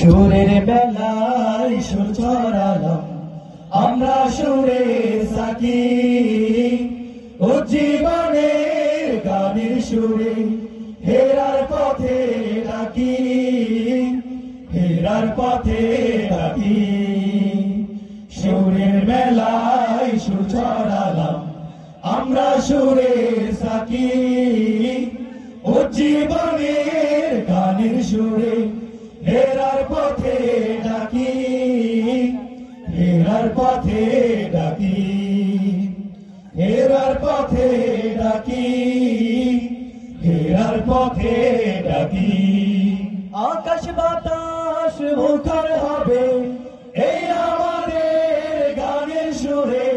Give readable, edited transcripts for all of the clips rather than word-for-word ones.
সুরের বেলায় সুর ছড়ালাম আমরা সুরের সাকি, উজ্জীবনের গানের সুরে হেরার পথে ডাকি, হেরার পথে ডাকি। সুরের মেলায় সুর ছড়ালাম আমরা সুরের সাকি, উজ্জীবনের গানের সুরে হেরার পথে ডাকি, হেরার পথে ডাকি, হেরার পথে ডাকি, হেরার পথে ডাকি। আকাশ বাতাস মুখর হবে এই আমাদের গানের সুরে,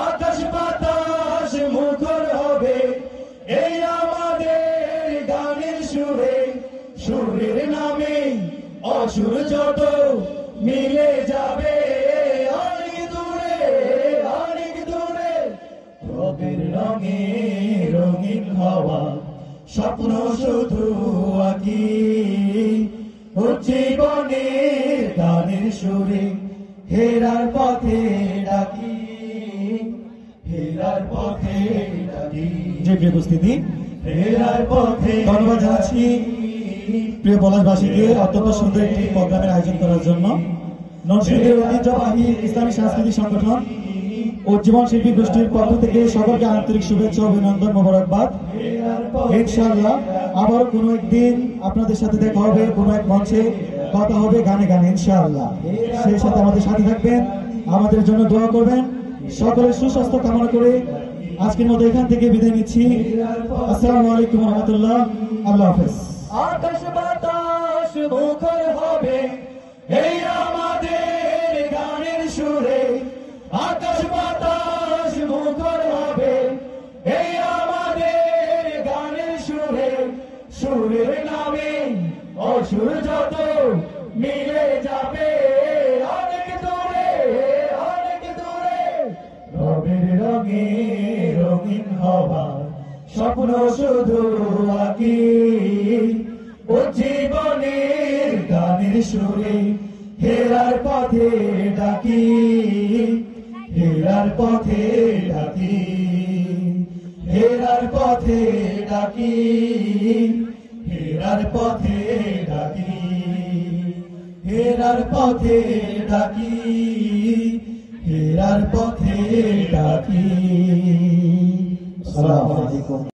আকাশ বাতাস মুখর হবে এই আমাদের গানের সুরে। সুরের নামে অসুর যত মিলে যাবে অনেক দূরে, অনেক দূরে। রবের রঙে রঙিন হওয়া স্বপ্ন শুধু আঁকি, উজ্জীবনের গানের সুরে হেরার পথে ডাকি, হেরার পথে ডাকি। যে প্রিয় উপস্থিতি, হেরার পথে ধন্যবাদ জানাচ্ছি প্রিয় পলাশবাসীকে অত্যন্ত সুন্দর একটি প্রোগ্রামের আয়োজন করার জন্য। নরসিংদীর ঐতিহ্যবাহী ইসলামী সাংস্কৃতিক সংগঠন উজ্জীবন শিল্পী গোষ্ঠীর পক্ষ থেকে সকলকে আন্তরিক শুভেচ্ছা, অভিনন্দন, মোবারকবাদ। ইনশাআল্লাহ আবার কোনো একদিন আপনাদের সাথে দেখা হবে, কোনো এক মঞ্চে কথা হবে, গানে গানে ইনশাআল্লাহ। সেই সাথে আমাদের সাথে থাকবেন, আমাদের জন্য দোয়া করবেন। সকলের সুস্বাস্থ্য কামনা করে আজকের মতো এখান থেকে বিদায় নিচ্ছি। আসসালামু আলাইকুম ওয়া রাহমাতুল্লাহ। আল্লাহ হাফেজ। আকাশ বাতাস মুখর হবে এই আমাদের গানের সুরে, আকাশ বাতাস মুখর হবে এই আমাদের গানের সুরে। সুরের নামে অসুর যত মিলে যাবে অনেক দূরে, অনেক দূরে। রবের রঙে রঙিন হওয়া স্বপ্ন শুধু আঁকি, উজ্জীবনের গানের সুরে হেরার পথে ডাকি, হেরার পথে ডাকি, হেরার পথে ডাকি, হেরার পথে ডাকি, হেরার পথে ডাকি, হেরার পথে ডাকি। আসসালামু আলাইকুম।